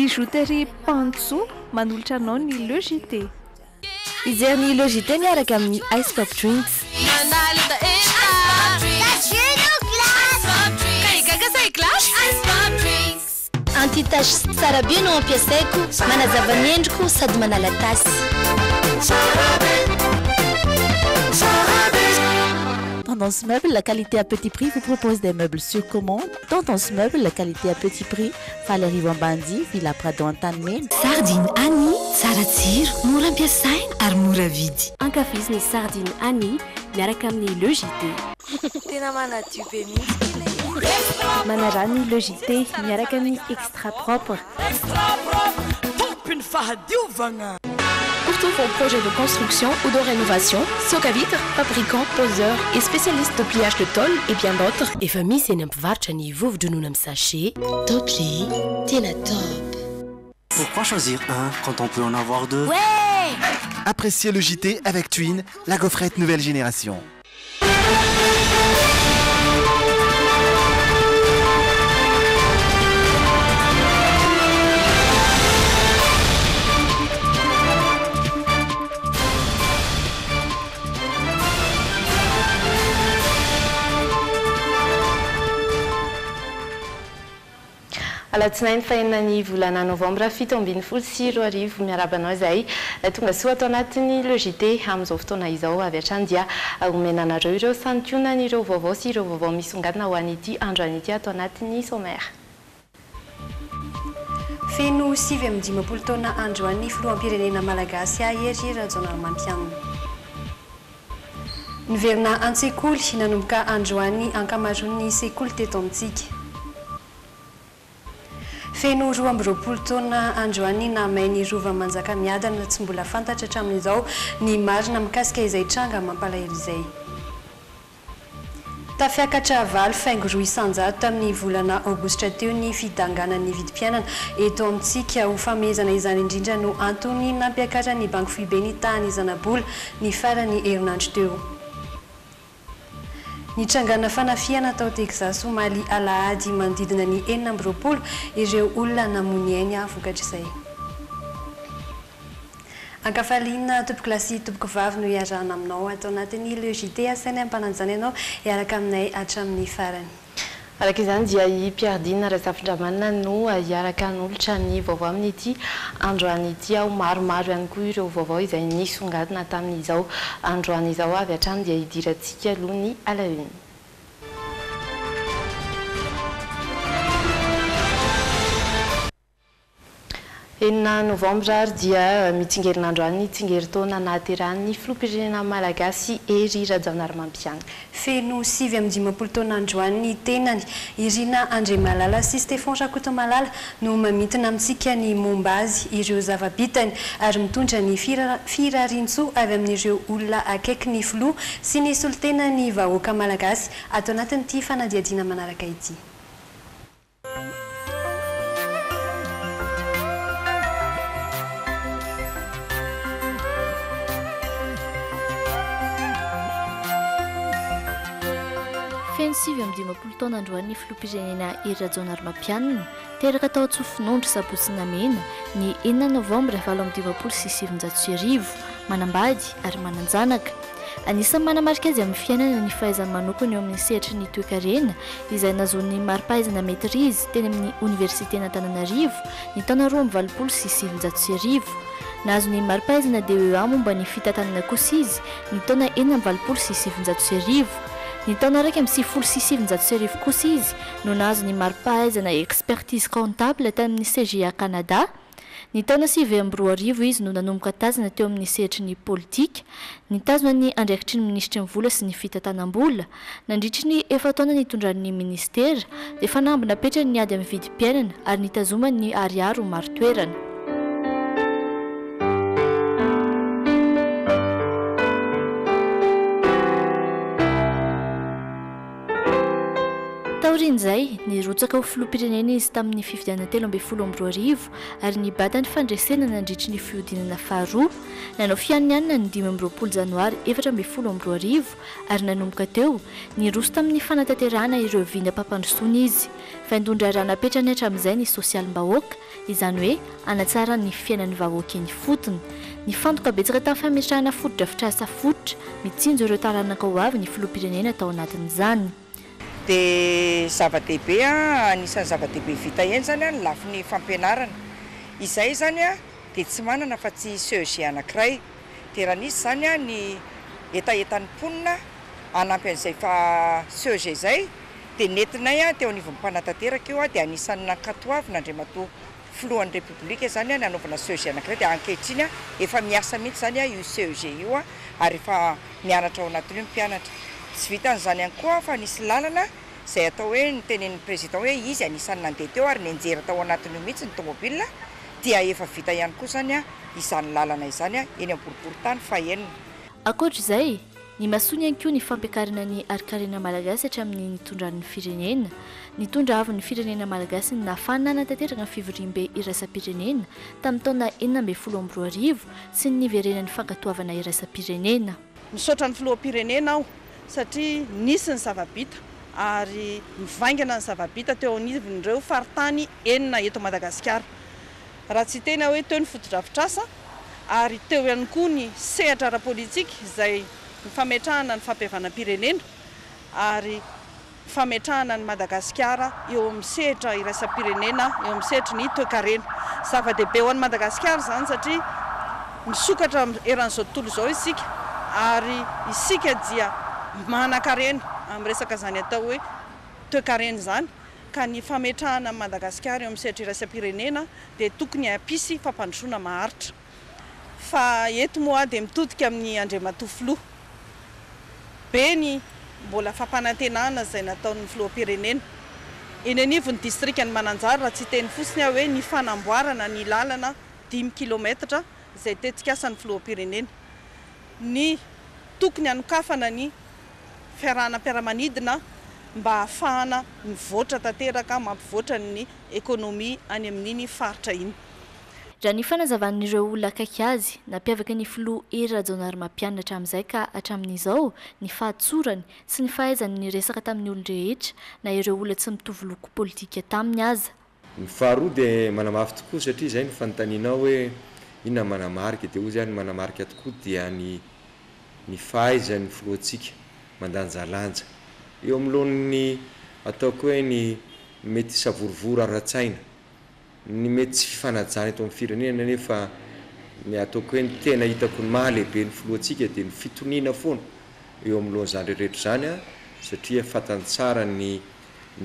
Bijouterie Pantso manolotra anao ny logité. Izy ny logité miaraka amin'ny Ice Pop Drinks. Anti-tache tsara be no ampiasaiko, manazava ny endriko sady manala tasy. Tendance Meuble, la qualité à petit prix vous propose des meubles sur commande. Tendance Meuble, la qualité à petit prix. Valérie Wambandi, Villa Prado Antanimena. Sardine Annie, tsara tsiro, mora ampiasaina ary mora vidy. Ankafiziny sardine Annie miaraka amin'ny logité. Tena manadio be mihitsy. Manarany logité miaraka amin'ny extra propre. Extra propre, tompiny fahadiovagna. Pour tous vos projets de construction ou de rénovation, Socavitre, fabricant, poseur et spécialiste de pliage de tôle et bien d'autres. Et famille, c'est un mpivarotra ny vovo-dronoina amin'ny sachet. Topli, tena top. Pourquoi choisir un quand on peut en avoir deux? Ouais! Appréciez le JT avec Twin, la gaufrette nouvelle génération. Alatsinainy fahenany volana novambra 7-24 miarabanao izay tonga soa atao anatin'ny logité amin'izao fotoana izao avy hatrany dia omena anareo ireo santionany ireo vaovao sy ireo vaovao misongadina ho an'ity andro an'ity atao anatin'ny sommaire. Feno 7-15 taona androany filoham-pirenena malagasy Hery Rajaonarimampianina. Niverina an-tsekoly nanomboka androany ankamaroan'ny sekoly teto amintsika. Feno 12 taona androany namainy rova Manjakamiadana tsy mbola fantatra hatramin'izao ny marina mikasika izay tranga mampalahelo izay. Tafiakatra valo faingo 700 tamin'ny volana aogositra teo ny fidanganan'ny vidim-piainana eto amintsika ho famezana izany indrindra no antony nampiakaran'ny banky foibe ny tahany Zanabola ny farany herinandro teo. Ny trangana fanafiana tao Texas Somalia alahady manodidina ny 9 ireo olona namony ainy vokatra izay. Ankafaliana tompoko lasy tompoko vavy no iarahana aminao atao anatin'ny logité asainy ampananjana ianao iaraka aminay hatramin'ny farany. Araka izany dia i Piardina Razafindramanina no iaraka n'olotra ny vaovao amin'ity androan'ity ao maromaro ihany koa ireo vaovao izay nisongadina tamin'izao androan'izao avy hatrany dia idirantsika aloha ny à la une. 9 novambra ary dia mitsingerin' androany tsingeritaona nahaterahan'ny filoham-pirenena malagasy Hery Rajaonarimampianina. Feno 7-15 taona androany tenany Irina Andriamalala sy Stéphane Rakotomalala no mamintina amintsika ny momba azy ireo zava-bitany ary mitondra ny firarintsoa avy amin'ireo olona akaiky ny filoha sy ny solitena ny vahoaka malagasy atao anatin'ity fanadiadiana manaraka ity. Feno 7-15 taona androany filoham-pirenena Hery Rajaonarimampianina teraka tao Antsofimandry Sabotsy Namena ny 9 novambra 7-15 sy 700 manambady ary mananjanaka. Anisan'ny manamarika azy amin'ny fiainana ny fahaizany manokana eo amin'ny sehatra ny toe-karena izay nahazoany mari-pahaizana maîtrise teny amin'ny Université n'Antananarivo ny taona 2020 sy 700. Nahazoany mari-pahaizana DEA momba ny fitantanana kosizy ny taona 2020 sy 700. Ny taona 1 sy 700 kosa izy no nahazo ny mari-pahaizana expertise comptable tany amin'ny CGA Canada. Ny taona 2020 izy no nanomboka tazana teo amin'ny sehatry ny politika, nitazona ny andraikitry ny ministra ny vola sy ny fitantanam-bola, nandritry ny 4 taona nitondran'ny ministera, dia fanambina petrany ny ady amin'ny vidim-piainana ary nitazomany ny ariary ho maro toerana. taorin'izay nirotsaka ho filoham-pirenena izy tamin'ny fifidianana 2012 ary nibata ny fandresena nandritry ny fiodinana faharoa nanao fianianina ny 20 janoary 2012 ary nanomboka teo niroso tamin'ny fanatanterahana ireo vinam-pampandrosoana izy faindondra ranapetrany hatramin'izay ny sosialim-bahoaka izany hoe anatsara ny fiainan'ny vahoaka eny fotony ny fantoka betsaka tamin'ny fametrahana fotodrafitrasa fototra mitsinjo ireo taranaka ho avy ny filoham-pirenena tao anatin'izany dia zava-dehibe anisan'ny zava-dehibe vita eny zany ny lafin'ny fampianarana izay zany dia tsy manana fa tsy CEG anankiray dia raha nisy zany ny etaetan'ny mponina anampy an'izay fa CEG izay dia nentinay teo anivon'ny mpanatanteraka io dia anisan'ny nankatoavina Andriamatoa filohan'ny Repoblika zany nanaovana CEG anankiray dia ankehitriny efa miasa mihitsy zany io CEG io ary efa mianatra ao anatin'io mpianatra tsy vitan'izany ihany koa fa nisy lalana izay atao hoe nytenen'ny président hoe izy anisan'ny nandeha teo ary nianjera tao anatin'io mihitsy ny tomobile dia efa vita ihany koa zany izany lalana izany eny am-boriboritany fahenina. Ankoatr'izay ny masony ihany koa ny fampiakarana ny arikarena malagasy hatramin'ny nitondran'ny firenena nitondra avy ny firenena malagasy ny nahafahana nanatanteraka ny fivoriam-be iraisam-pirenena tamin'ny taona 2012 sy ny niverenan'ny fankatoavana iraisam-pirenena. Misaotra ny filoham-pirenena aho satria nisy ny zava-bita ary mivaingana ny zava-bita teo anivon'ireo faritany enina eto Madagasikara. Raha tsy tena hoe teo ny fotodrafitrasa ary teo ihany koa ny sehatra ara-politika izay ny fametrahana ny fampihavanam-pirenena ary fametrahana ny Madagasikara eo amin'ny sehatra iraisam-pirenena eo amin'ny sehatra ny toe-karena. Zava-dehibe ho an'ny Madagasikara zany satria misokatra eran'izao tontolo izao isika ary isika dia manan-karena amin'ny resaka zany atao hoe toe-karena zany ka ny fametrahana Madagasikara eo amin'ny sehatra iraisam-pirenena dia tokony hampisy fampandrosoana maharitra fa eto moa dia mitodika amin'ny Andriamatoa filoha be ny mbola fampanantenana izay nataon'ny filoham-pirenena eny anivon'ny distrikany Mananjara raha tsy teny fotsiny hoe ny fanamboarana ny lalana 10 kilometatra izay tetikasan'ny filoham-pirenena ny tokony hanokafana ny fiarahana mpiara-manidina mba ahafahana mivoatra tanteraka mampivoatra ny ekonomia any amin'iny faritra iny. Raha ny fanazavan'ireo olona akaiky azy nampiavaka ny filoha Hery Rajaonarimampianatra amin'izay ka hatramin'izao ny fahatsorany sy ny fahaizany ny resaka tamin'ny olon-drehetra na ireo olona tsy mitovy loko politika taminy aza. Ny faharoa dia manamafy tokoa satria izay ny fanontanianao hoe inona manamarika dia hoy zany manamarika tokoa dia ny fahaizan'ny filohantsika mandanjalanja eo amin'lohany ataoko hoe ny mety savorovoro ara-tsaina ny mety tsy fifanajana eto amin'ny firenena nefa ny ataoko hoe ny tena hitako ny mahalehibe ny filohantsika dia ny fitoniana foana eo amin'lohan'izany rehetra zany satria fantany tsara ny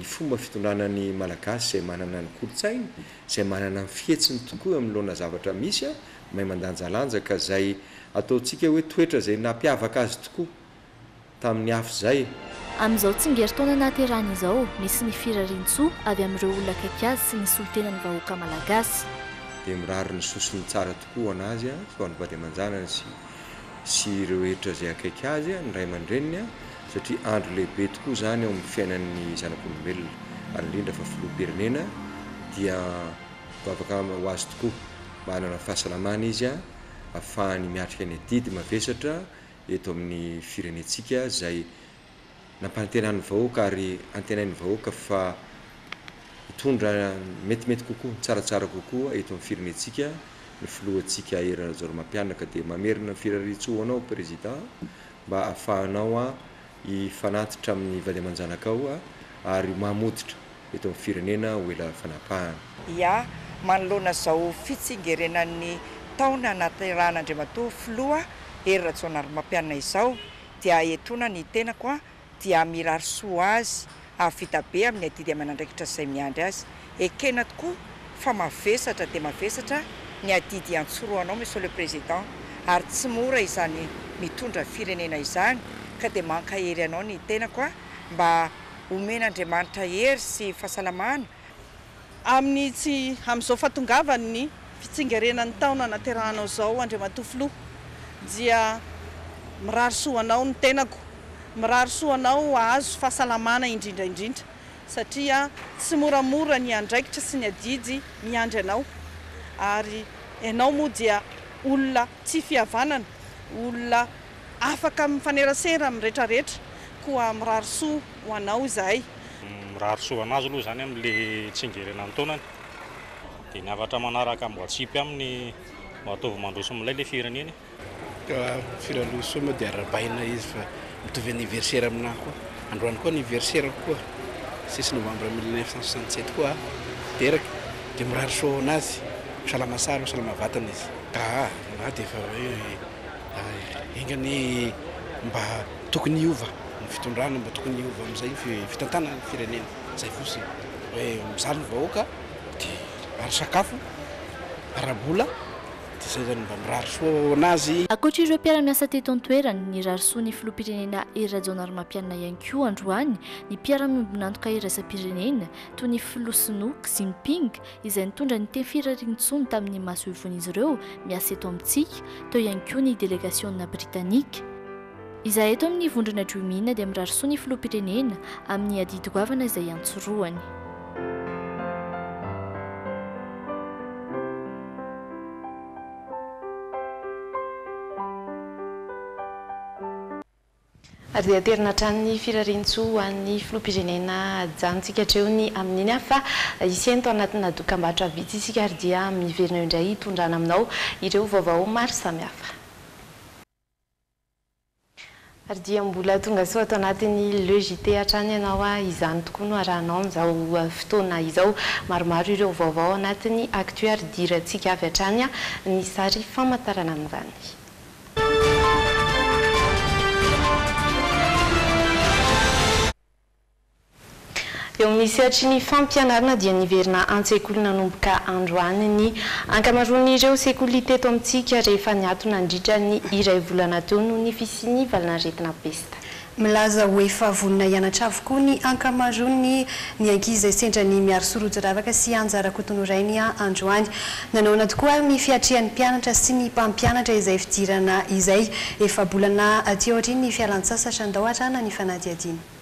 fomba fitondranany malagasy izay manana ny kolotsaina izay manana ny fihetsiny tokoa eo amin'lohana zavatra misy mahay mandanjalanja ka izay ataontsika hoe toetra izay nampiavaka azy tokoa tamin'ny hafa izay. Amin'izao tsingerin-taona nahaterahana izao misy ny firarian-tsoa avy amin'ireo olona akaiky azy sy ny solitenany vahoaka malagasy. Dia mirary ny sosiny tsara tokoa anazy ho an'ny vady aman-janany sy ireo rehetra izay akaiky azy ny ray aman-dreniny satria andro lehibe tokoa zany eo amin'ny fiainan'ny zanak'olombelona ary indrindra fa filoham-pirenena dia afaka ho azy tokoa mba hanana fahasalamana izy ahafahany miatrika ny adidy mavesatra eto amin'ny firenentsika izay nampanantenan'ny vahoaka ary antenain'ny vahoaka fa hitondra metimety kokoa tsaratsara kokoa eto amin'ny firenentsika ny filohantsika Hery Rajaonarimampianatra dia mamerina firarian-tsoa anao président mba ahafahanao hifanatitra amin'ny vady aman-janakao ary mamoditra eto amin'ny firenena ho ela fanapahana. Ia manoloana izao fitsingerenan'ny taona nahateran'Andriamatoa filoha Hery Rajaonarimampianatra izao dia etona ny tenako dia mirary soa azy avita be amin'ny adidy aman'andraikitra izay miandry azy ekena tokoa fa mavesatra dia mavesatra ny adidy antsoroanao monsieur le président ary tsy mora izany mitondra firenena izany ka dia mankahery anao ny tenako mba omen'Andriamanitra hery sy fahasalamana amin'izao fatongavany ny fitsingerenan'ny taona naterahanao izao Andriamatoa filoha dia mirary soa anao ny tenako mirary soa anao azo fahasalamana indrindraindrindra satria tsy moramora ny andraikitra sy ny adijy miandry anao ary ianao moa dia olona tsy fihavanana olona afaka mifanerasera amin'ny rehetrarehetra koa mirarosoa ho anao izahay mirarosoa anazy aloha zany amin'le tsingerena ny taonany dia ny avatra manaraka mbo atsipy aminy mbo ataovy mandroso milay le fireneny firaloso moa dia arabaina izy fa mitovy anniversaire aminahy koa androany koa anniversaire koa 6 novembre 1967 koa teraka dia mirarosoa anazy salama sara salama vatana izy na dia efa hoe ingany mba tokony hiova ny fitondrana mba tokony hiova amin'izay fitantana ny firenena zay fosy hoe mizaly ny vahoaka dia ary sakafo arabola dia zay zany mba mirarosoa anazy. Ankoatra ireo mpiara-miasa teto an-toerany ny rarosoa ny filoham-pirenena Erazona Armampianina ihany koa androany ny mpiara-miombonantoka iraisam-pirenena toy ny filoha Sinoa Xi Jinping izay nitondra ny teny firarian-tsony tamin'ny maso ivon'izy ireo miasa eto amintsika teo ihany koa ny delegasiona britanika. Izahay eto amin'ny vondrona Jomina dia mirarosoa ny filoham-pirenena amin'ny adidy goavana izay antsoroany. Ary dia terina hatrany firarian-tsoa ho an'ny filoham-pirenena janontsika hatrehony amin'iny afa iseny tao anatina dokam-barotra vitsy isika ary dia miverina indray hitondrana aminao ireo vaovao maro samihafa. Ary dia mbola tonga soa atao anatin'ny Le JT hatrany ianao izany tokoa no arahanao amin'izao fotoana izao maromaro ireo vaovao anatin'ny actu ary dirantsika avy hatrany ny sary famantarana amin'izany. Eo misy hatry ny fampianarana dia niverina an-tsekoly nanomboka androany ny ankamaroan'ireo sekoly teto amintsika rehefa niatona nandritra ny iray volana teo noho ny fisian'ny valanaretina pesta. Milaza hoe efa vonona hianatra avokoa ny ankamaroany ny ankizy sendra ny miaro sorojoravaka sy anjara kotonorainy androany. Nanaona tokoa ny fiatrian'ny mpianatra sy ny mpampianatra izay fidirana izay efa bolana aty aorian'ny fialan-tsasatra andao hatrana ny fanadihadiana.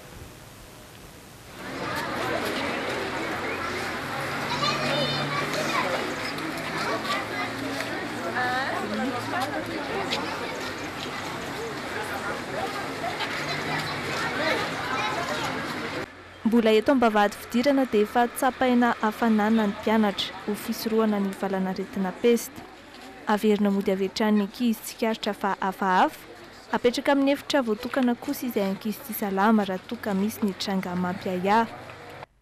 Mbola eto ambavahady fidirana dia efa tsapaina hafanana ny mpianatra ho fisorohana ny valanaretina pesta. Averina mody avy hatrany ankizy tsikaritra fa hafahafa apetraka amin'ny efitra voatokana kosa izay ankizy tsy salama raha toa ka misy ny tranga mampiaya.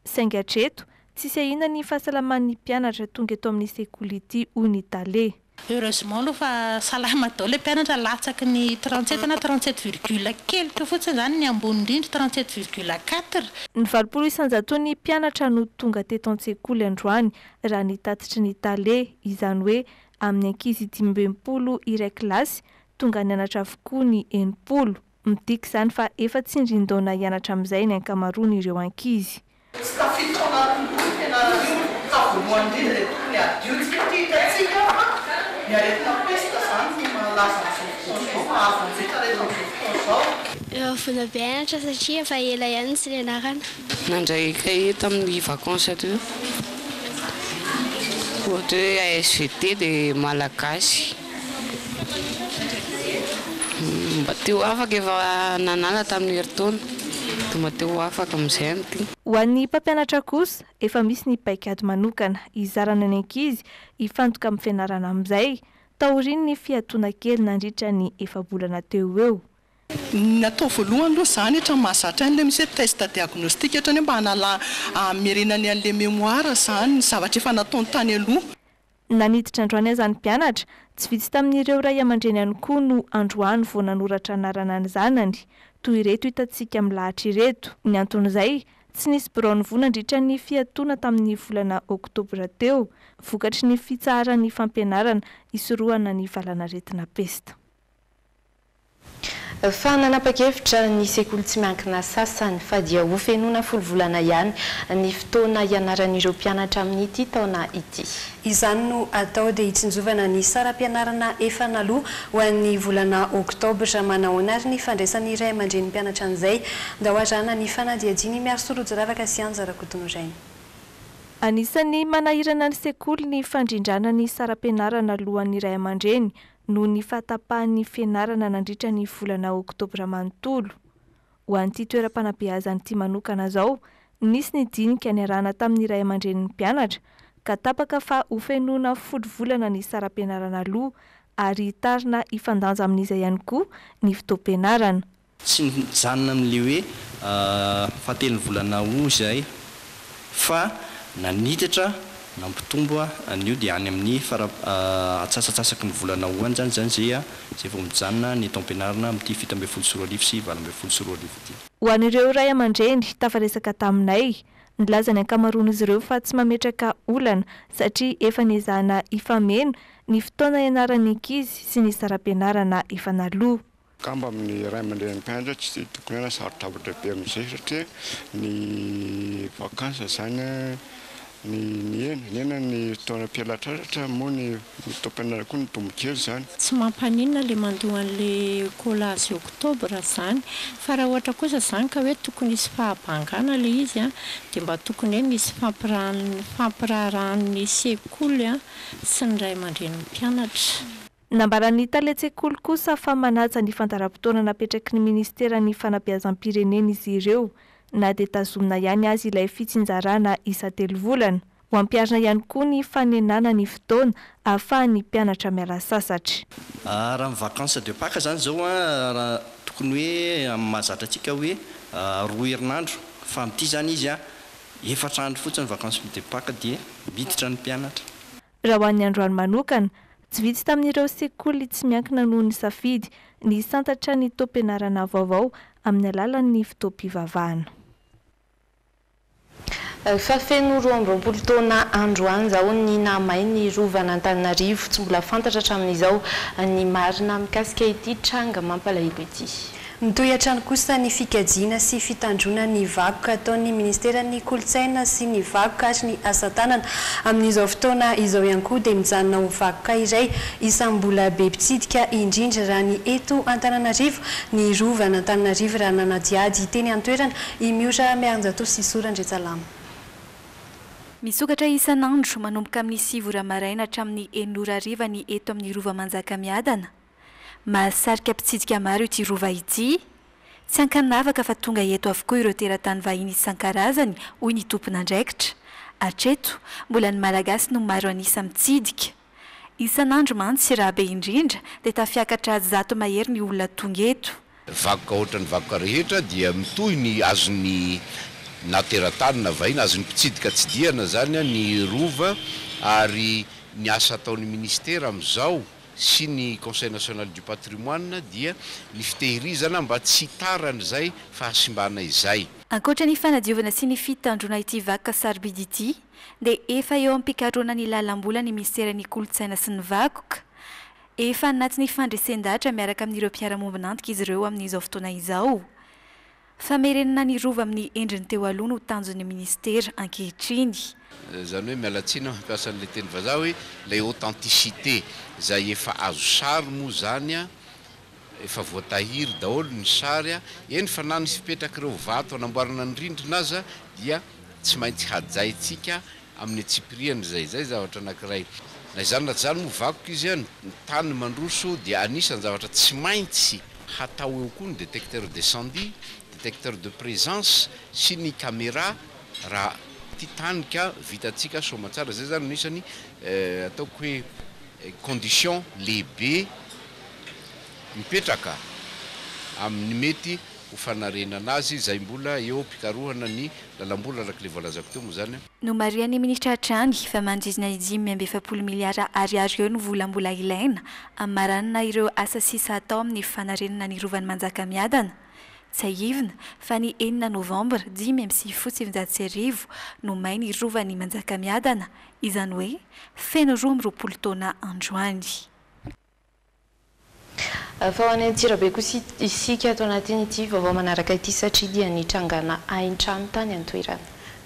Saingy hatreto tsisy ahina ny fahasalaman'ny mpianatra tonga eto amin'ny sekoly ity hoy ny Tale. Heureusement aloha fa salama daholo le mpianatra latsaky ny 37 na 37,4 kelika fotsiny zany ny ambony indrindra 37,4. Ny 20 isanjaton'ny mpianatra no tonga teto an-tsekoly androany raha ny tatitry ny Tale, izany hoe amin'ny ankizy 20 iray kilasy tonga nianatra avokoa ny 80. Midika izany fa efa tsindrin-daona hianatra amin'izay ny ankamaroany ireo ankizy. Fona bianatra satria efa ela ihany sy nianarana. Nandray kahie tamin'ny vacances teo. Ohatra hoe ASVT dia malagasy. Mba teo afaka efa nanala tamin'ny herintaona. Mba teo afaka amin'izay amty. Ho an'ny mpampianatra kosa efa misy ny paikady manokana izarana ny ankizy hifantoka amin'ny fianarana amin'izay taoriany ny fiatoana kely nandritra ny efa bolana teo eo. Natao voalohany aloha zany hatra mahazatra an'ilay misy test diagnostika hatra mba hanala mirenany an'ilay mémoire zany zavatra efa nataony tany aloha. Naniditra androany azany mpianatra tsy vitsy tamin'ireo ray aman-dreny ihany koa no androany vao nanoratra anarana ny zanany toy ireto hitantsika milahatra ireto. Ny anton'izay tsy nisy birao ny vola nandritra ny fiatoana tamin'ny volana oktobra teo vokatry ny fitsaharan'ny fampianarana isorohana ny valanaretina pesta. fa nanapa-kevitra ny sekoly tsy miankina sasany fa dia ho fenona folo volana ihany ny fotoana ianaran'ireo mpianatra amin'ity taona ity. Izany no atao dia hitsinjovana ny saram-pianarana efa naloha ho an'ny volana oktobra manahoana ary ny fandraisany iray aman-dreny mpianatra an'izay da hoarana ny fanadiadiany miaro sorojo ravaka sy anjara kotonorainy. Anisany manahirana ny sekoly ny fandrindrana ny saram-pianarana alohan'ny iray aman-dreny no ny fahatapahan'ny fianarana nandritra ny volana oktobra manontolo. Ho an'ity toeram-panabeazany ity manokana zao, nisy ny dinika niarahana tamin'ny iray aman-dreny mpianatra ka tapaka fa ho fenona folo volana ny saram-pianarana aloha ary tarina ifandanja amin'izay ihany koa ny fotoam-pianarana. Tsy mijanona amin'le hoe fahatelony volana ho izay fa nanitatra nampitombo an'io dia any amin'ny atsasatsasaky ny volana hoany zany zay vao mijanona ny taom-pianarana amin'ity 7 sy 4 sy 12 sy 4 ity. Ho an'ireo ray aman-dreny tafaresaka taminay, nilazany ankamaroan'izy ireo fa tsy mametraka olana satria efa niezahana ifameno ny fotoana ianaran'ny ankizy sy ny saram-pianarana efa naloha. Kamba amin'ny ray aman-dreny mpianatra tsy tokony ana sarotra be amin'izay satria ny vakansa zany ny fotoana mpialatraratra moa ny taom-pianarana koa ny tombokely zany. Tsy mampaninona le mandoa an'le kolazy oktobra zany fa raha ohatra kosa zany ka hoe tokony isy fahabangana le izy dia mba tokony hoe misy fampiraran'ny sekoly sy ny ray aman-dreny mpianatra. Nambaran'ny tale-tsekoly kosa fa manaja ny fandaram-potoana napetraky ny ministeran'ny fanabeazam-pirenena izy ireo na dia tazomina ihany azy ilay fitsinjarana isa 3 volana. Ho ampiarina ihany koa ny fanenana ny fotoana ahafahan'ny mpianatra miala sasatra. Raha ny vakansa de Pâques zany zao raha tokony hoe mahazatra antsika hoe 2 herinandro fa amin'ity zany izy 4 andro fotsiny vakansa de Pâques dia miditra ny mpianatra. Raha ho an'ny androany manokana, tsy vitsy tamin'ireo sekoly tsy miankina noho ny safidy ny santatra ny taom-pianarana vaovao amin'ny alalan'ny fotoam-pivavahana. Fa feno 12 taona androany zao ny namay ny rovana Antananarivo tsy mbola fantatra hatramin'izao ny marina mikasika ity tranga mampalahelo ity. Mitohy kosa ny fikajiana sy fitandrona ny vakoka ataon'ny ministeran'ny kolotsaina sy ny vakoka ary ny asa tanana amin'izao fotoana izao ihany koa dia mijanona ho vakoka iray isam-bola be mpitsidika indrindra raha ny eto Antananarivo ny rovana Antananarivo raha nanadiady teny an-toerana i Miora Mianjatò sy Sorandretsalama. Misokatra isan'andro manomboka amin'ny 7 maraina hatramin'ny 9 ny eto amin'ny rova Manjakamiadana. Mahasarika mpitsidika maro ity rova ity, tsy ankanavaka fa tonga eto avokoa ireo teratany vahiny isan-karazany hoy ny tompon'andraikitra. Hatreto, mbola ny malagasy no maro anisa mitsidika. Isan'andro mantsy raha be indrindra dia tafiakatra 100 mahery ny olona tonga eto. Vakoka ohatran'ny vakoka rehetra dia mitohy ny azony na teratany na vahiny azony mpitsidika tsy diana zany ny rova ary ny asa ataon'ny ministera amin'izao sy ny Conseil national du patrimoine dia ny fitehirizana mba tsy taran'izay fahasimbana izay. Ankoatra ny fanadiovana sy ny fitandrona ity vakoka sarobidy ity dia efa eo am-pikaroana ny lalam-bola ny ministeran'ny kolotsaina sy ny vakoka. Efa anatin'ny fandresen-dahatra miaraka amin'ireo mpiara-mombonantoka izy ireo amin'izao fotoana izao. Famerenana ny rova amin'ny endriny teo aloha no tanjon'ny ministera ankehitriny. Zany hoe mialatsina mampiasa an'ilay teny vazaha hoe ilay authenticité izay efa azo sary moa zany efa voatahiry daholo ny sary eny fa na ny fipetraka ireo vato anamboarana ny rindrina aza dia tsy maintsy hajaitsika amin'ny atsipiriany zay zavatra anankiray. Na izany na zany moa vakoka izy ny tany mandroso dia anisan'ny zavatra tsy maintsy hatao eo koa ny détecteur d'incendie, détecteur de présence sy ny caméra raha tanika vitatsika somatsara zay zany nisany ataoko hoe condition lehibe mipetraka amin'ny mety ho fanarenana azy zay mbola eo pikarohana ny lalam-bola araka le voalazako teo moa zany. No marian'ny ministra Trany fa mandrizina 570 miliara ariary eo ny volam-bola ilaina amaranana ireo asa sisa atao amin'ny fanarenana ny rovan'ny Manjakamiadana. Tsy ahivina fa ny 9 novambra 5 no may ny rovan'ny Manjakamiadana, izany hoe feno 12 taona androany. fa ho any Antsirabe kosa isika ato anatin'ity vaovao manaraka ity satria dia nitrangana hain-trano tany antoerana.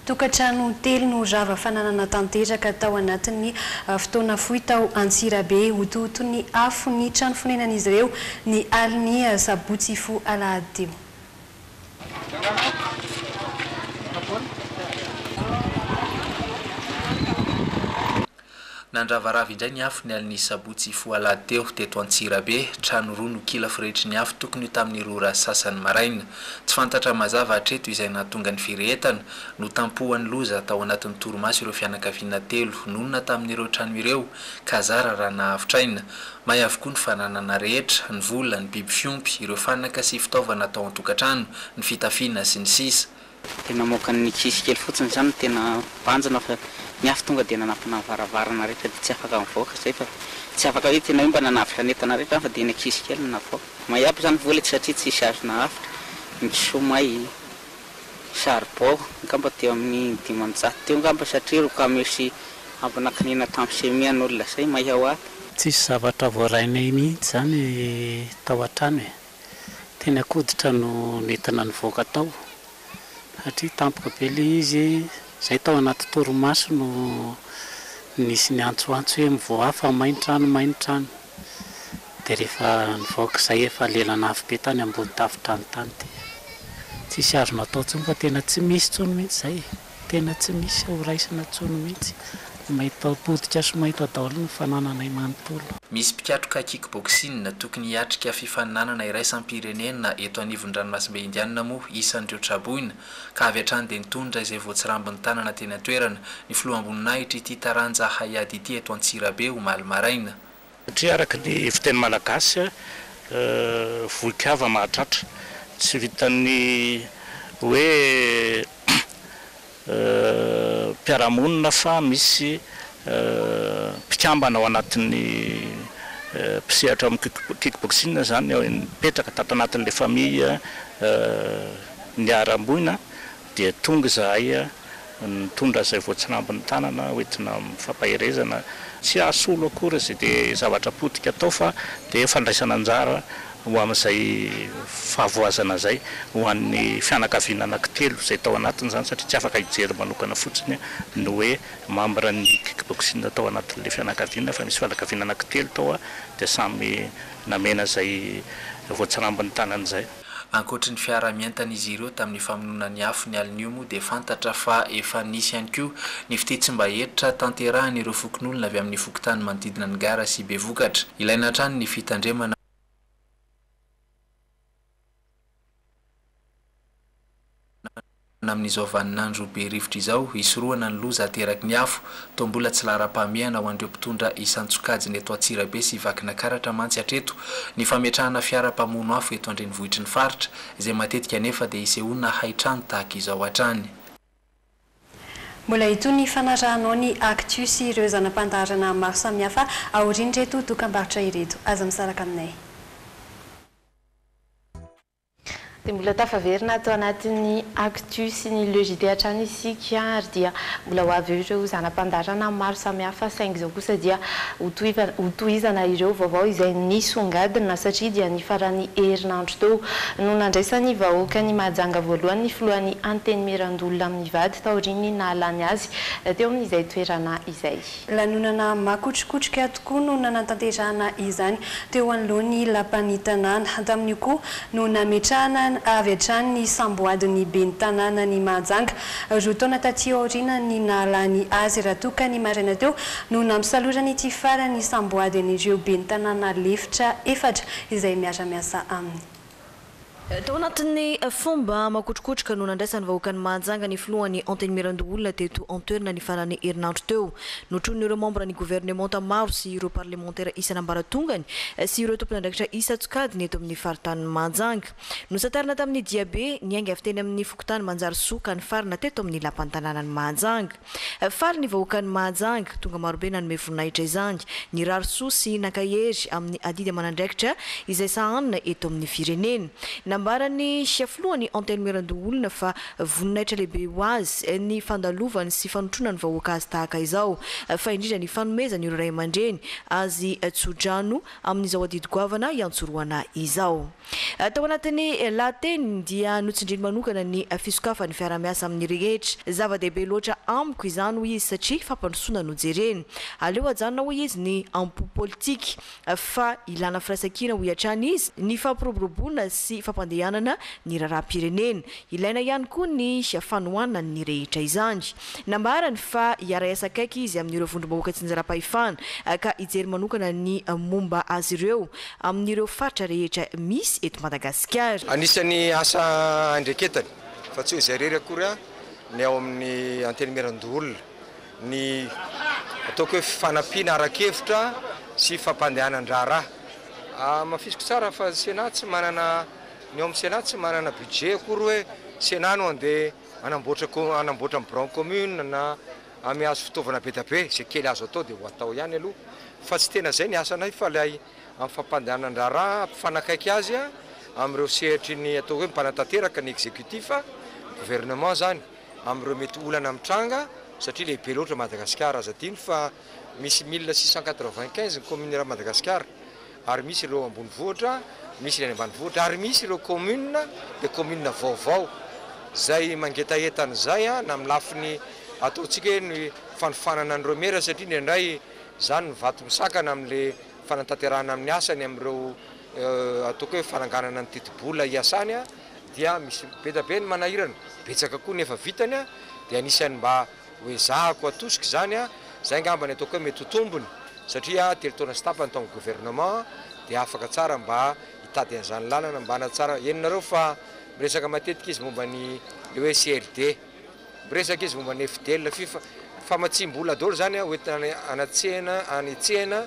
Tokantrano telo no rava fananana tanteraka tao anatin'ny fotoana fohy tao Antsirabe hototony afo ny trano fonenan'izy ireo ny aliny sabotsy fo alahady teo. Nandravarava indray ny afo ny aliny sabotsy fo alahady teo teto Antsirabe, trano roa no kila firehetry ny afo tokony ho tamin'ny rora sasany maraina. Tsy fantatra mazava hatreto izay nahatonga ny firehetana no tampohan'ny loza tao anatin'ny torimaso ireo fianakaviana telo nonona tamin'ireo trano ireo ka zara raha nahavitraina. May avokoa ny fananana rehetra, ny vola, ny biby fiompy, ireo fanaka sy fitaovana tao an-tokantrano, ny fitafiana sy ny sisa. Tena moka ny kisy kely fotsiny zany tena banjana fa ny afo tonga dia nanapina varavarana rehetra dia tsy afaka mivoaka zay fa tsy afaka hoe tena hoe mba nanafitra ny entana rehetra fa dia ny kisy kely navoaka. Mahiampy zany vola satria tsy azona afitra, ny somay, charbon ngamba teo amin'ny 500 teo ngamba satria roka misy ampanakinina tamin'ny semian'olona zay mahay ao ato. Tsisy zavatra voaraina mihitsy zany tao an-trano e. Tena koditra no netana nivoaka tao. Satria tampoka be le izy zay tao anaty torimaso no nisy ny antsoantso hoe mivoafa main-trano dia rehefa nivoaka zay efa lelana afo be tany ambony tafitrano tany dia tsisy azona atao tsony fa tena tsy misy tsony mihitsy zay, tena tsy misy horaisana tsony mihitsy. Mahita podika sy mahita daholo ny fananana manontolo. Misy mpikatroka kickboxing tokony hiatrika fifaninanana iraisam-pirenena eto anivon-dranomasimbe indianina moa isan'ireo traboina ka avy hatrany dia nitondra izay voatsirambiny tanana teny an-toerana ny filoam-boninahitra ity taranja haiady ity eto Antsirabe omaly maraina. Satria araka ny fiteny malagasy voikava mahatratra tsy vitan'ny hoe mpiaramonina fa misy mpikambana ao anatin'ny mpisehatra amin'ny kickboxing zany mipetraka tato anatin'ilay famille niaramboina dia tonga zahay nitondra izay voatsirambiny tanana hoentina mifampahirezana tsy ahasolo akory izay dia zavatra potika atao fa dia fandraisana anjara ho amin'izay fahavoazana zay ho an'ny fianakaviana anankitelo zay tao anatiny zany satria tsy afaka hijery manokana fotsiny no hoe membre ny kickboxing tao anatin'ilay fianakaviana fa misy fianakaviana anankitelo tao dia samy namena zay voatsirambiny tanana zay. Ankoatra ny fiara-mientana izy ireo tamin'ny famonoana ny afo ny alin'io moa dia fantatra fa efa nisy ihany koa ny fitetsym-baheritra tanterahany ireo fokon'olona avy amin'ny fokotany manodidina ny gara sy be vokatra. Ilaina hatrany ny fitandremana amin'izao vaninandro be rivotra izao hisoroana ny loza ateraky ny afo toa mbola tsy lara-pahamiana ho an'ireo mpitondra isan-tsokajiny eto Antsirabe sy vakina karatra mantsy hatreto ny fametrahana fiara-pamono afo eto andrenivohitry ny faritra izay matetika anefa dia isehoana haitrano tahaka izao hatrany. Mbola itony fanarahanao ny actu sy ireo zanam-pandaharana maro samihafa aorian'ireto dokam-barotra ireto. Aza misaraka aminay. Dia mbola tafaverina atao anatin'ny actu sy ny logité hatrany isika ary dia mbola ho avy eo ireo zanam-pandaharana maro samihafa saingy izao kosa dia hotohizana ireo vaovao izay nisongadina satria dia ny farany herinandro teo no nandraisany vahoaka ny Mahajanga voalohany ny filohan'ny anteny Merandolona amin'ny vady taoriny nahalany azy teo amin'izay toerana izay. Lanonana makotrokotroka tokoa no nanantanterahana izany teo anoloan'ny lapan'ny tanàna tamin'io koa no nametrahana avy hatrany ny samboadiny ben'ny tanàna ny Mahajanga roa taona taty aoriana ny nahalany azy raha toka ny maraina teo no nampisalorany ity farany samboadin'ireo ben'ny tanàna lefitra efatra izay miara-miasa aminy. Tao anatin'ny fomba makotrokotroka no nandraisany vahoaka ny Mahajanga ny filohan'ny anteny Merandolona teto an-toerana ny farany herinandro teo notron'ireo membre ny gouvernementa maro sy ireo parlementaire isan'ambaratongany sy ireo tompon'andraikitra isa-tsokadiny eto amin'ny faritany Mahajanga nosatarina tamin'ny diabe ny ainga avy teny amin'ny fokotany manjary soka ny farina teto amin'ny lapan'ny tanànany Mahajanga. Faly ny vahoaka ny Mahajanga tonga marobe nanome voninahitra izany ny rarisoa sy nankahery amin'ny adidy aman'andraikitra izay sahanina eto amin'ny firenena. nambarany fiaflohany anteny mirandoolona fa voninahitra lehibe ho azy ny fandalovany sy fanotrona ny vahoaka azy tahaka izao fa indrindra ny fanomezany ireo ray aman-dreny azy tsodrano amin'izao adidy-goavana iantsoroana izao. Tao anatin'ny lateny dia notsindriny manokana ny fisokafany fiara-miasa amin'ny rehetra zava-dehibe loatra amiko izany hoy izy satria fampandrosoana no jereny aleo ajanona hoy izy ny ampo politika fa ilana firaisankina ho iatrany izy ny fampiroboroboana sy fampandehanana ny raharam-pirenena ilaina ihany koa ny fanohanana ny rehetra izany nambarany fa hiara-iasakaiky izy amin'ireo vondrom-bahoaka tsy nizara-pahefana ka hijery manokana ny momba azy ireo amin'ireo faritra rehetra misy eto Madagasikara. Anisany asa andreketany fa tsy izay rery akory ny ao amin'ny anteny mirandoolona ny ataoko hoe fanampiana arakevitra sy fampandehanan-draharaha mafisiko tsara fa Sénat tsy manana ny ao amin'ny Sénat tsy manana budget akory hoe Sénat no andeha anamboatra branche commune na amihazo fitaovana be tabe zay kely azo atao dia ho atao ihany aloha fa tsy tena zay ny asanay fa lay amin'ny fampandehanan-draharaha ampifanakaiky azy amin'ireo sehatry ny atao hoe mpanantanteraka ny exécutif gouvernement zany amin'ireo mety olana mitranga satria lehibe loatra Madagasikara aza diny fa misy 1695 ny commune ra Madagasikara ary misy ireo ambonivohitra misy ny ambanivohitra ary misy ireo commune dia commune vaovao zay mangetahetana zay na amin'ny lafiny ataontsika hoe ny fanofanana an'ireo mera satria indray zany ny vato misakana amin'le fanantanterahana amin'ny asany amin'ireo ataoko hoe fananganana ny tetibola iasany dia misy betabe ny manahirana betsaka koa nefa vitany dia anisany mba hoe zahako atosika zany zay ngambany ataoko hoe mety tombony satria telo taona sy tapany tao gouvernement dia afaka tsara mba hitady an'izany lalana mba anatsara heninareo fa miresaka matetika izy momba ny le hoe CRD miresaka izy momba ny FDL fa matsimbola daholo zany hoentina anatsehana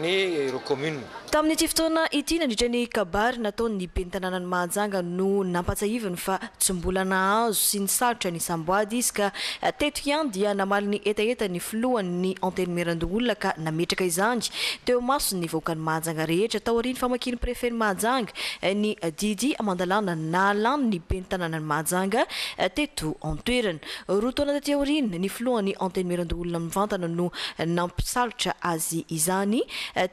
ny ireo commune. Tamin'ity fotoana ity nandritra ny kabary nataony ben'ny tanànany Mahajanga no nampatsahivany fa tsy mbola nahazo sy ny sarotra ny samboady izy ka teto ihany dia namaly ny etaeta ny filohany ny anteny mirandoolona ka nametraka izany teo maso ny vahoakany Mahajanga rehetra tao aoriany famakiny prefet ny Mahajanga ny Didi Amandalana nalany ny ben'ny tanànany Mahajanga teto antoerana roa taona taty aoriany ny filohany anteny mirandoolona mivantana no nampisalotra azy izany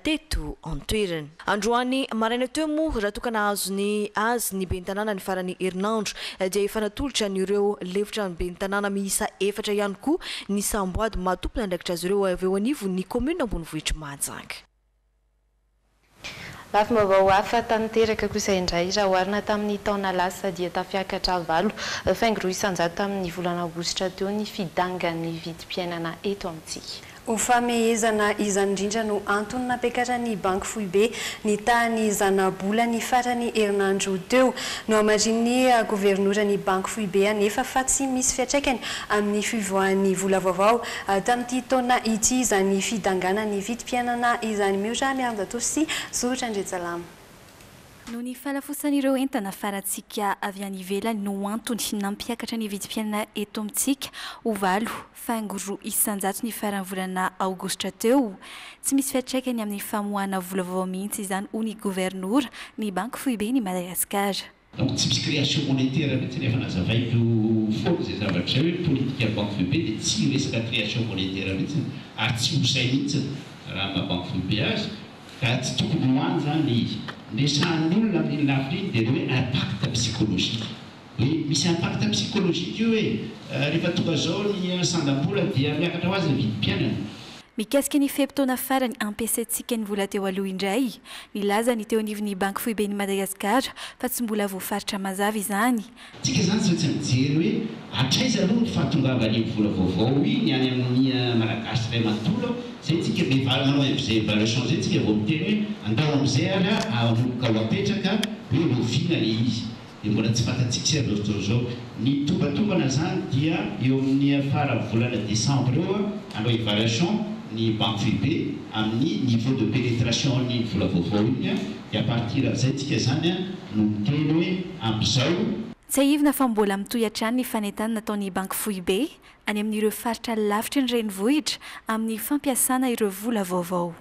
teto antoerana. Androany maraina teo moa raha tokana azony azy ny ben'ny tanàna ny farany herinandro dia efa natolotra an'ireo lefitra ny ben'ny tanàna miisa 4 ihany koa ny samboady matompona andraikitra azy ireo avy eo anivo ny commune ambonivohitra Mahajanga. Lafim-baovao hafa tanteraka kosa indray raha oharina tamin'ny taona lasa dia tafiakatra valo faingo roa isanjato tamin'ny volana aogositra teo ny fidangan'ny vidim-piainana eto amintsika. Ho famehezana izany indrindra no antony nampiakarany Banque Foibe ny tany zanabola ny farany herinandro teo no amarin'ny governoran'ny Banque Foibe nefa fa tsy misy fiantraikany amin'ny fivoahan'ny vola vaovao tamin'ity taona ity izany fidanganany vidim-piainana izany mihoatra miardato sy soratra Andretsalama. No ny falafosan'ireo entana farantsika avy any ivelany no antony nampiakatra ny vidim-piainana eto amintsika ho valo faingo roa isanjato ny farany volana aogositra teo tsy misy fiantraikany amin'ny famoahana vola vaovao mihitsy izany ho ny gouvernoura ny Banque Foibe ny Madagasikara. Donc tsy misy création monétaire mihitsy nefa nazavaiko foana zay zavatra zay hoe politika Banque Foibe dia tsy resaka création monétaire mihitsy ary tsy hosay mihitsy raha ma Banque Foibe azy ka tsy tokony hoany zany izy. Nesan'olona amin'ny lafiny dia hoe impact psychologique. Oui, misy impact psychologique io hoe rehefa tonga zao ny sandabola dia miakatra ho azy ny vidim-piainana. Mikasika ny feptaona farany ampiasaintsika ny vola teo aloha indray nilaza ny teo anivon'ny Banque Foibe ny Madagasikara fa tsy mbola voafaritra mazava izany. Tsika zany tsy mijery hoe hatraiza aloha ny fahatongavany vola vaovao iny any amin'ny malagasy iray manontolo zay tsika manao zay évaluation zay tsika vao miteny hoe andao amin'izay ary anomboka ho apetraka hoe roviana le izy dia mbola tsy fantatsika sy azo zao ny tombatombana zany dia eo amin'ny afara volana décembre eo andao évaluation ny Banque Foibe amin'ny niveau de pénétration ny vola vaovao iny dia à partir zay tsika zany no miteny hoe amin'izao. Tsy ahivina fa mbola mitohy hatrany ny fanentana nataon'ny Banque Foibe any amin'ireo faritra lavitra ny renivohitra amin'ny fampiasana ireo vola vaovao.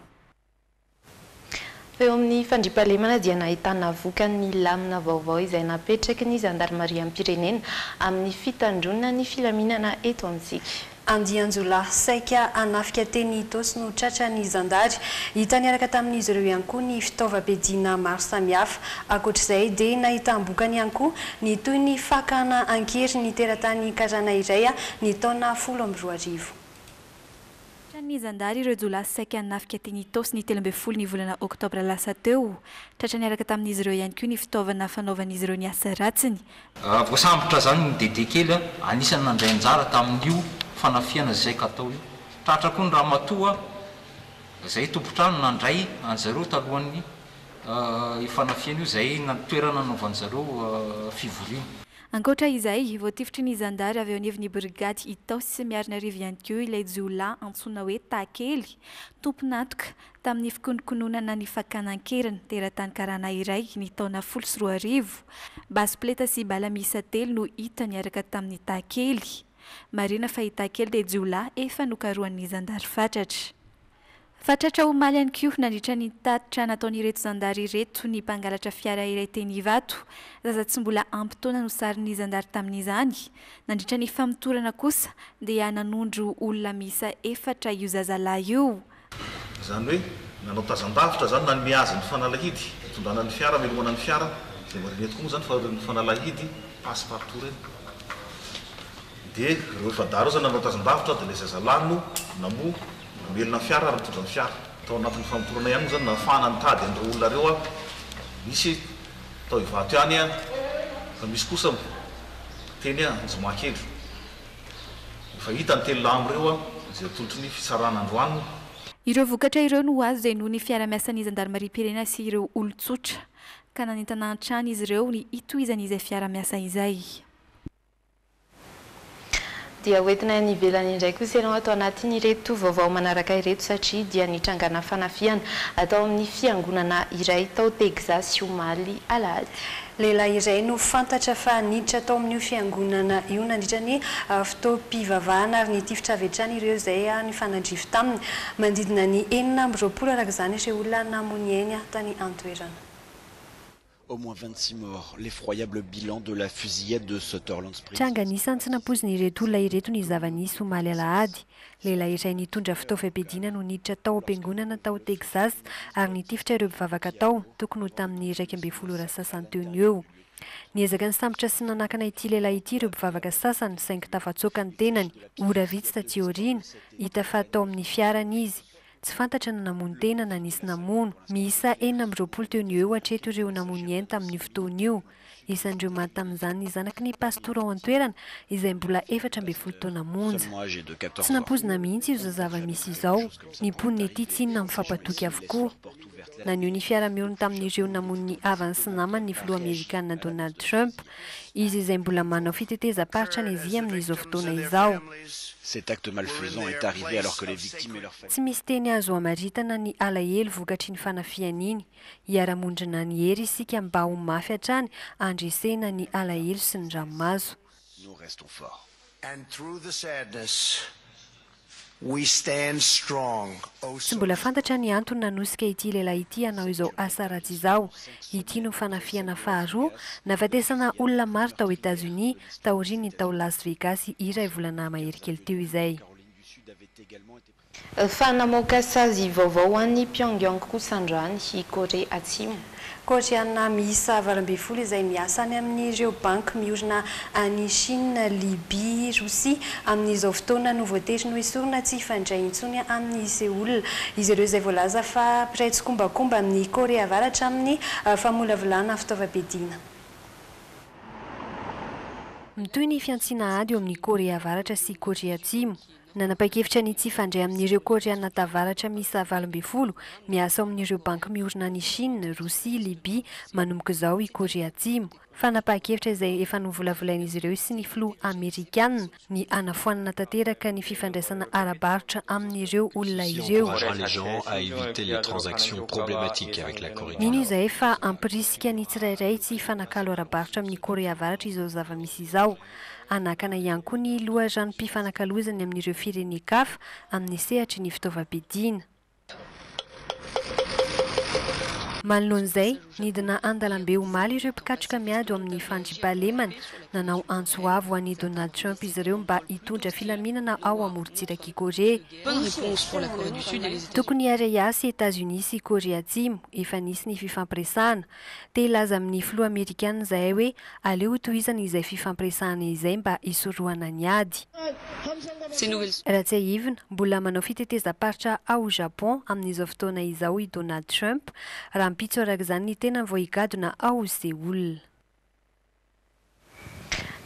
Eo amin'ny fandriampahalemana dia nahitana vokany lamina vaovao izay napetraky ny zandarmaria am-pirenena amin'ny fitandrona ny filaminana eto amintsika. Andianjola saika anafika teny tosy no tratrany zandary hita niaraka tamin'izy ireo ihany koa ny fitaovam-piadiana maro samihafa. Ankoatr'izay dia nahitam-bokany ihany koa ny toy ny fakana ankery ny teratany karana iray ny taona 12. Ny zandary ireo jola saika nafika teny tosy ny 13 ny volana oktobra lasa teo. Tratra niaraka tamin'izy ireo ihany koa ny fitaovana fanaovan'izy ireo ny asa ratsiny. Voasambotra zany ny dede kely anisany nandray anjara tamin'io fanafiana zay katao io. Tratra koa ny ramatoa zay tompotrano nandray anjareo talohan'ny fanafiana io zay natoerana nanaovanjareo fivoriana. Ankoatra izay, voatifitry ny zandary avy eo anivon'ny brigady Itaosy sy miarina arivo ihany koa ilay jola antsoina hoe Takely, tomponatoka tamin'ny fikononkononana ny fakanan-keriny teratany karana iray ny taona 12. Basipleta sy bala miisa 3 no hita niaraka tamin'ny Takely. Marina fa Takely dia jola efa nokaroan'ny zandary fatratra. Fatratra omaly ihany koa nandritra ny tatitra nataon'ireto zandary ireto ny mpangalatra fiara iray teny Ivato. Zaza tsy mbola ampy taona no sarin'ny zandary tamin'izany. Nandritra ny famotorana kosa dia nanondro olona miisa 4 io zazalahy io. Zany hoe nanao tazan-davitra zany na mihaza ny fanalahidy, tondrana ny fiara, melomana ny fiara, dia marineto koa zany fa ny fanalahidy passe partout reny. Dia ireo efadaro zany nanao tazan-davitra dia ilay zazalahy no namo melona fiara ary mitondra ny fiara. Tao anatin'ny famotorana ihany zany nafana ny tady an'ireo olona reo misy tao Ivato ihany fa misy kosa teny Anjomakely. Efa hita ny telo lahy am'ireo izay atolotry ny fisarana androany. Ireo vokatra ireo no azo izay noho ny fiara-miasan'ny zandarmarim-pirenena sy ireo olon-tsotra ka nanentana an-trano izy ireo ny itohizan'izay fiara-miasa izay. Dia hoentina ny ivelany indray kosa ianao atao anatin'ny ireto vaovao manaraka ireto satria dia nitrangana fanafiana atao amin'ny fiangonana iray tao Texas omaly alahady. Lehilahy iray no fantatra fa niditra tao amin'io fiangonana io nandritra ny fotoam-pivavahana ary nitifitra avetrany ireo izay ny fanadrify taminy mandidina ny 420 araka izany ireo olona namony eny tany antoerana. Au moins 26 morts, l'effroyable bilan de la fusillade de Sutherland Springs. Tranga nisan'ny tsy nampoziny ireto olona ireto ny zava-nisy omaly alahady. Lehilahy iray nitondra fitaovam-piadiana no niditra tao am-piangonana tao Texas ary nitifitra ireo mpivavaka tao tokony ho tamin'ny 12 sasany teo ny eo. Niezaka ny sambotra sy nanakana ity lehilahy ity ireo mpivavaka sasany saingy tafatsoaka ny tenany. Ora vitsy taty aoriana, hita fa tao amin'ny fiarany izy. Tsy fantatra na namony tena na nisy namono. Miisa 420 teo ny eo hatreto ireo namony eny tamin'ny fotoana io. Isan'ireo maty tamin'izany ny zanaky ny pastora ao an-toerana izay mbola 14 taona monja. Tsy nampozina mihitsy io zazava misy izao. Ny mponiny ety tsy inona mifampatoky avokoa. Nanio ny fiara-miorina tamin'ireo namon'ny havany sy namany ny filoha Amerikanina Donald Trump. Izy izay mbola manao fiteteza-paritra ny izy amin'izao fotoana izao. Cet acte malfaisant est arrivé alors que les victimes et leurs familles. Tsy misy teny azo amaritana ny alahelo vokatry ny fanafiana iny. Hiara-mondrina ny hery isika mba ho mafy hatrany andresena ny alahelo sy ny ranomaso. Nous restons forts. And through the sadness, we stand strong. Tsy mbola fantatra ny antony nanosika ity lehilahy ity hanao izao asa ratsy izao. Ity no fanafiana faharoa nafatesana olona maro tao États-Unis taoriany tao Las Vegas iray volana mahery kely teo izay. Fanamoaka sazy vaovao an'ny Pyongyang kosa androany i Korea Atsimo. Koreana miisa 20 izay miasa any amin'ireo banky miorina any Chine, Libye, Rosia amin'izao fotoana no voatery no esorina tsy hifandray intsony amin'ny Seoul. Izy ireo izay voalaza fa mpiray kombakomba amin'ny Korea Avaratra amin'ny famolavolana fitaovam-piadiana. Mitohy ny fiantsiana ady eo amin'ny Korea Avaratra sy Korea Atsimo. Nanapa-kevitra ny tsy hifandray amin'ireo Koreana tavaratra miisa 20 miasa ao amin'ireo banky miorina ny Chine, Rosia, Libye manomboka izao i Korea Atsimo. Fanapa-kevitra izay efa novolavolain'izy ireo sy ny filoha Amerikanina ny anafoanana tanteraka ny fifandraisana ara-barotra amin'ireo olona ireo. Mino izay fa ampirisika ny tsirairay tsy fanakalo ara-barotra amin'ny Korea Avaratra izao zava-misy izao. Anakana ihany koa ny loharanom-pifanakalozany amin'ireo firenen-kafa amin'ny sehatry ny fitaovam-piadiana. manoloan'izay nidina andalambe omaly ireo mpikatroka miady amin'ny fandriampahalemana nanao antsoavo an'i Donald Trump izy ireo mba hitondra filaminana ao amorontsirak'i Korea. Tokony hiara-iasa États-Unis sy Korea Atsimo efa nisy ny fifampiresahana. Te hilaza amin'ny filoha Amerikana izahay hoe aleo hotohizana izay fifampiresahana izay mba hisorohana ny ady. Raha tsy haivina, mbola manao fitetezam-paritra ao Japon amin'izao fotoana izao i Donald Trump raha mpitso araka izany ny tena voigadona ao Seoul.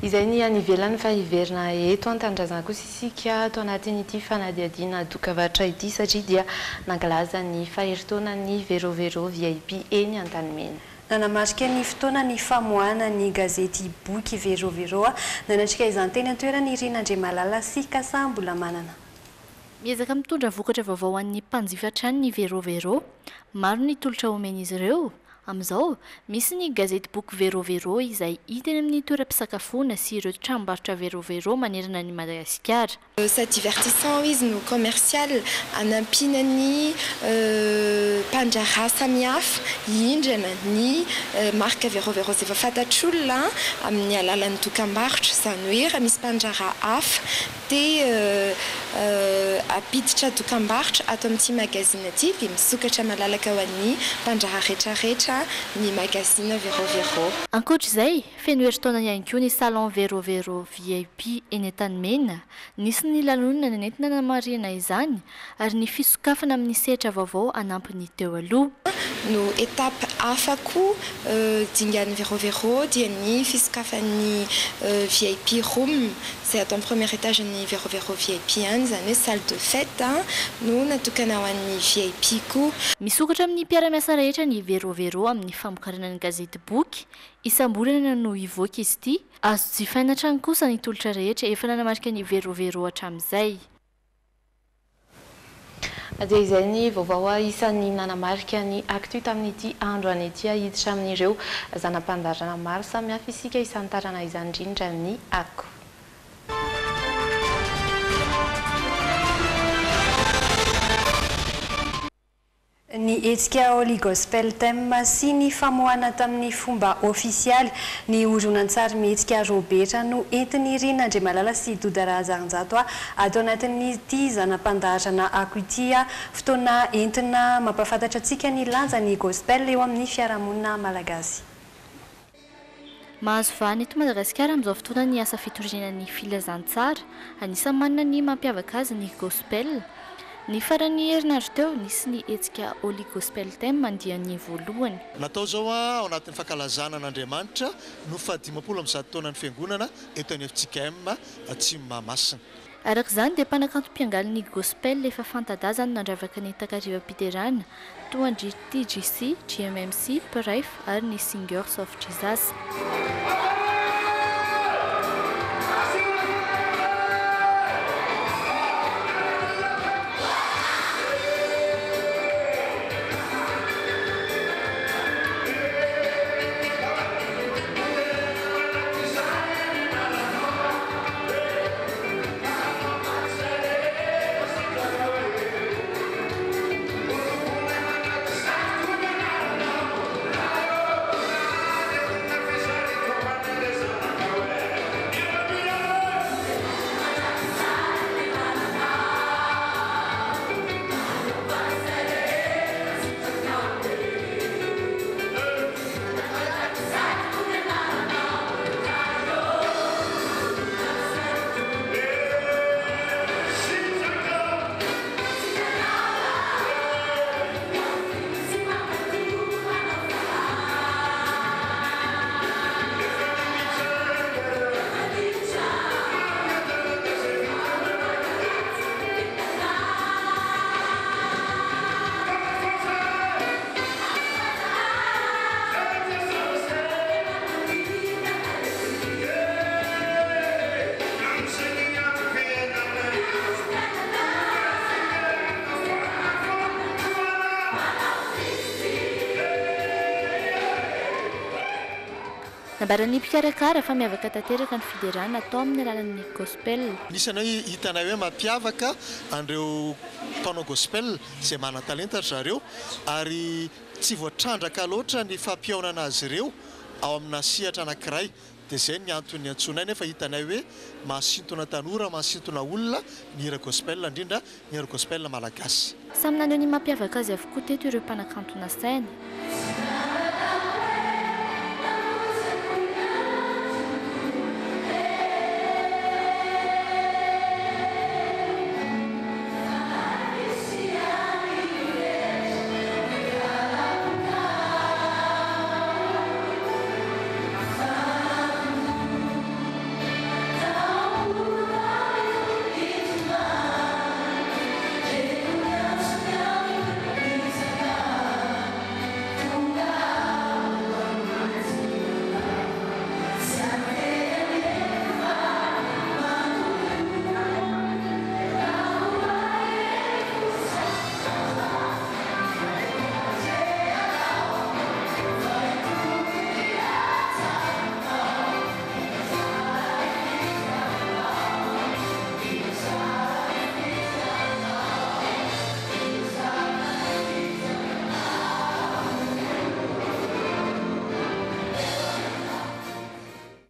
Izay ny any ivelany fa hiverina eto an-tanindrazana kosa isika ato anatin'ity fanadihadiana dokavatra ity satria dia nankalaza ny faheritaonan'ny Vérovero VIP eny an-tanimena. Nanamarika ny fotoana ny famoahana ny gazety boky Vérovero nanatrika izany teny an-toerana Irina Andriamalala sy Kasambola manana. Miezaka mitondra vokatra vaovao an'ny mpanjifa trany ny Vérovero, maro ny tolotra omen'izy ireo. Amin'izao, misy ny gazety boky Vérovero izay hita eny amin'ny toeram-pisakafoana sy ireo tranombarotra Vérovero manerana ny Madagasikara. C'est divertissant izy no commercial anampina ny mpandrahara samihafa hindrana ny marka Vérovero izay efa fantatr'olona amin'ny alalan'ny dokam-barotra izany hoe raha misy mpandrahara hafa dia apiditra dokam-barotra ato amin'ity magazine ity dia misokatra malalaka ho an'ny mpandrahara rehetrarehetra ny magazine Vérovero. Ankoatr'izay, feno heritaona ihany koa ny salon Vérovero VIP eny an-tanimena. Nisy ny lanonana nentina namarihana izany ary ny fisokafana amin'ny sehatra vaovao anampiny teo aloha. No étape hafa koa dingan'ny Vérovero dia ny fisokafan'ny VIP room izay ato amin'ny premier étage ny Vérovero VIP any izany hoe salle de fête no natokana ho an'ny VIP koa. Misokatra amin'ny mpiara-miasa rehetra ny Vérovero amin'ny famokarana ny gazety boky, isam-bolana no hivoaka izy ity, azo jifaina hatrany kosa ny tolotra rehetra efa nanamarika ny Vérovero hatramin'izay. Dia izay ny vaovao isan'ny nanamarika ny actu tamin'ity andro an'ity hiditra amin'ireo zanam-pandarana maro samihafa isika isantarana izany indrindra ny ako. Ny hetsika Holy Gospel Theme sy ny famoahana tamin'ny fomba ofisialy ny horonan-tsary mihetsika robetra no entin'ny Irina Andriamalala sy Doda Razanjato ato anatin'ity zanam-pandaharana ako ity fotoana entina mampafantatra antsika ny lanjan'ny gospel eo amin'ny fiarahamonina malagasy. Mahazo vahana eto Madagasikara amin'izao fotoana ny asa fitorenan'ny filazantsara, anisan'ny manana ny mampiavaka azy ny gospel. Ny farany herinandro teo nisy ny hetsika Holy Gospel Theme mandian'ny voalohany. Natao zao ao anatin'ny fankalazana n'Andriamanitra no fa 500 taonan'ny fiangonana eto any FTKM Atsimo Mahamasina. Araka izany dia mpanakanto-mpiangaly ny gospel efa fantadazany nandravaka ny Takariva-Piterana, toandry TGC, GMMC, Pref ary ny Singers of Jesus. nambaran'ny mpikarakara fa miavaka tanteraka ny fiderana atao amin'ny alalan'ny gospel. Nisanay hitanay hoe mampiavaka an'ireo mpanao gospel izay manan-talenta zareo ary tsy voatrandraka loatra ny fampiaonana azy ireo ao amina sihatra anankiray. Dia izay ny antony antsonay nefa hitanay hoe mahasintona tanora, mahasintona olona ny hira gospel indrindra ny hira gospel malagasy. Samy naneho ny mampiavaka azy avokoa teto ireo mpanakantona saina.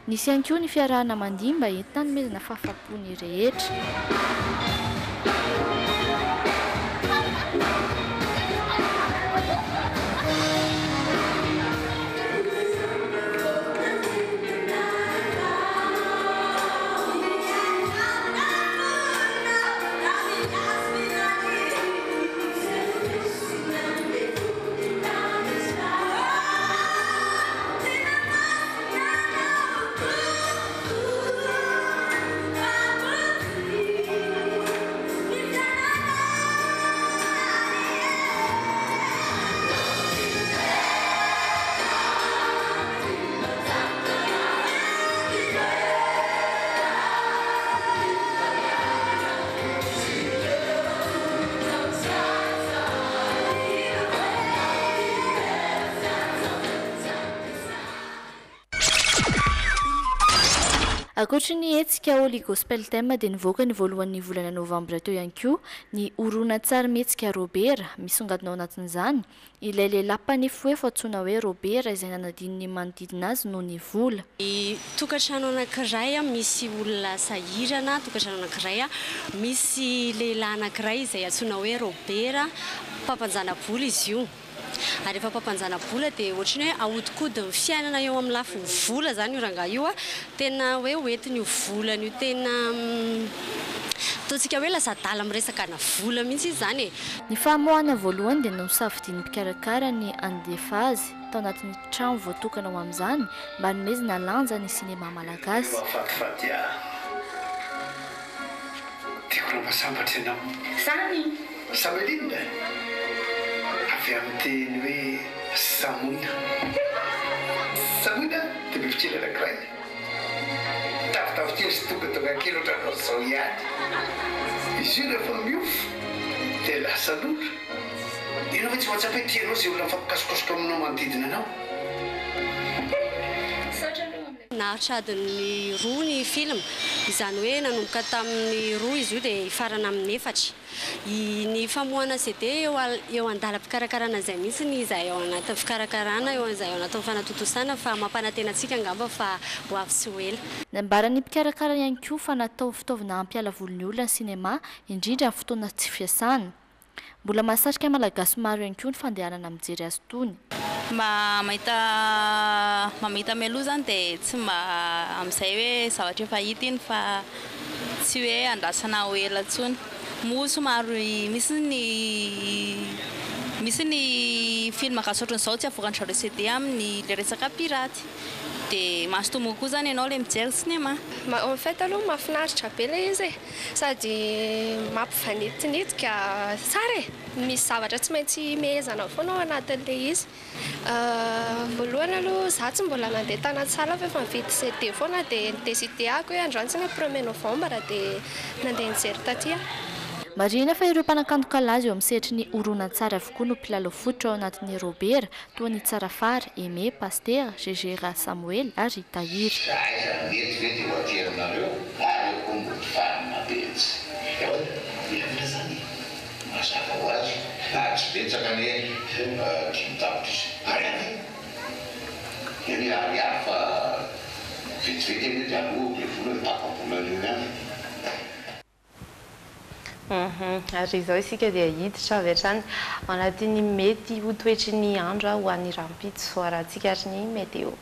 Nisy ihany koa ny fiarahana mandihy mba entina hanomezana fahafaham-pony rehetra. Ankoatra ny hetsika Holy Gospel Theme dia nivoaka ny voalohan'ny volana novambra teo ihany koa ny horonan-tsary mihetsika Robert misongadina ao anatin'izany ilay lehilahy mpanefo hoe fatsoina hoe Robert izay nanadino ny manodidina azy noho ny vola. Tokantrano anankiray misy olona sahirana, tokantrano anankiray misy lehilahy anankiray izay antsoina hoe Robert, mpampanjana-bola izy io. Ary rehefa mpampanjana-bola dia ohatrany hoe ahodikody ny fiainana eo amin'ny lafiny vola zany io rangahy io tena hoe hoentiny io volana io tena ataontsika hoe lasa-dala miresaka na vola mihitsy izy zany. Ny fahamoahana voalohany dia nosafidian'ny mpikarakara ny andefa azy tao anatin'ny trano voatokana ho amin'izany mba nomezana lanja ny sinema malagasy. Tiako ramasambatra ianao. Sany Samelinda. Avy amin'ny teny hoe Samoina. Samoina dia bibikely anankiray. Tavitavitiny sy tonga kely ohatranao izao ihany. Izy io rehefa miofo dia lasa lolo. Ianao hoe tsy mahatsapa hoe tianao izay olona mifampikasokasoka aminao manodidina anao. Naharitra adiny roa ny film, izany hoe nanomboka tamin'ny roa izy io dia farana amin'ny 4. Ny famoahana CD eo andalam-pikarakarana izay mihitsy ny izay ao anatin'ny fikarakarana, izay ao anatin'ny fanatotosana fa mampanantena antsika angamba fa ho avy sy ho ela. Nambaran'ny mpikarakara ihany koa fa natao fitaovana hampiala volon'ny olona ny sinema indrindra amin'ny fotoana tsy fiasana. Mbola mahasarika malagasy maro ihany koa ny fandehanana mijery azy itony. Mba mahita mialoha zany dia tsy mba amin'izay hoe zavatra efa hita iny fa tsy hoe andrasana ho ela intsony. Moa somary misy ny film gasy ohatran'izao tsy avoakan'izareo CD amin'ny le resaka piraty. Dia mahasotomoko koa zany ianao le mijery sinema. En fait aloha mahafinaritra be ilay izy sady mampifanitina tsara e. Misy zavatra tsy maintsy mehezana foana ao anatin'ilay izy. Voalohany aloha za tsy mbola nandeha tany Antsala fa efa nividy CD foana dia nideside ako hoe androany 1er novambra dia nandeha nijery taty. marina fa ireo mpanakanto lazy eo amin'ny sehatry ny orona tsara avokoa no mpilalao fototra ao anatin'ny Robert toa ny Tsarafara, Aimé, Pasteur, Gégéra, Samuel ary Tahiry. Ary izao isika dia hiditra avy hatrany anatin'ny mety ho toetry ny andro ho an'ny rampitso arahantsika ary ny météo.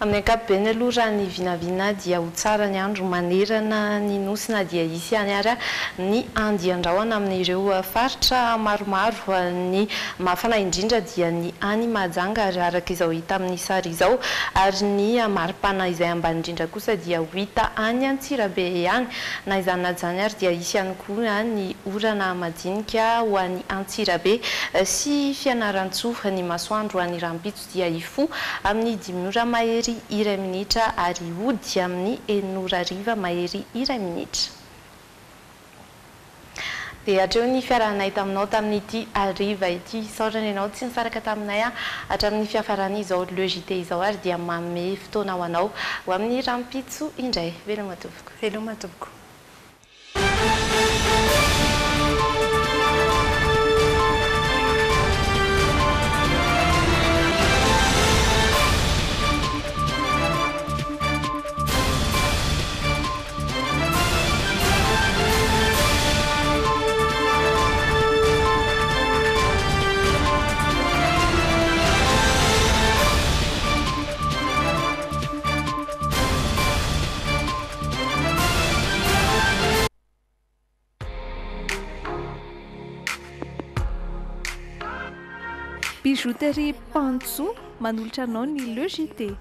Amin'ny ankapobeny aloha raha ny vinavina dia ho tsara ny andro manerana ny nosy na dia isy ihany ary ny andian-drahona amin'ireo faritra maromaro. Ny mafana indrindra dia ny any Mahajanga ary araka izao hita amin'ny sary izao, ary ny maripana izay ambany indrindra kosa dia ho hita any Antsirabe ihany. Na izany na izany ary dia isy ihany koa ny orana madinika ho any Antsirabe sy Fianaratsoa. Ny masoandro ho an'ny rampitso dia ifo amin'ny 5 ora mahery iray minitra ary hody amin'ny 9 ora hariva mahery iray minitra. Dia hatreo ny fiarahanay taminao tamin'ity hariva ity, saorana ianao tsy nisaraka taminay hatramin'ny fiafarany izao le JT izao ary dia manome fotoana ho anao ho amin'ny rampitso indray. Veloma tompoko. Veloma tompoko. Bijouterie Pantso, manolotra anao ny le JT.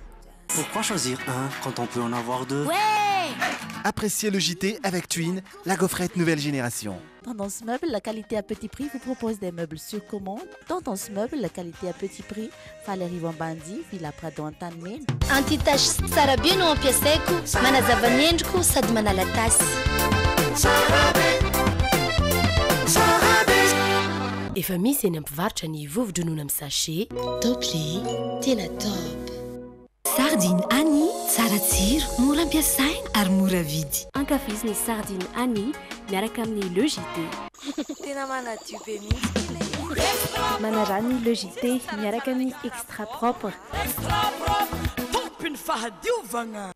Pourquoi choisir un quand on peut en avoir deux? Ouais! Appréciez le JT avec Twin, la gaufrette nouvelle génération. Tendance Meuble, la qualité à petit prix, vous propose des meubles sur commande. Tendance Meuble, la qualité à petit prix, Valérie Vambandi, Villa Prado Antanmen. Anti-tache tsara be no ampiasaiko, manazava ny endriko sady manala tasy. Efa misy eny ampivarotra ny vovo-dronono amin'ny sachet. Top le, tena top. Sardine Annie, tsara tsiro, mora ampiasaina ary mora vidy. Ankafizy ny sardine Annie miaraka amin'ny le JT. Tena manadio be mihitsy. Manarany le JT miaraka amin'ny extra propre. Extra propre, tompiny fahadiovagna.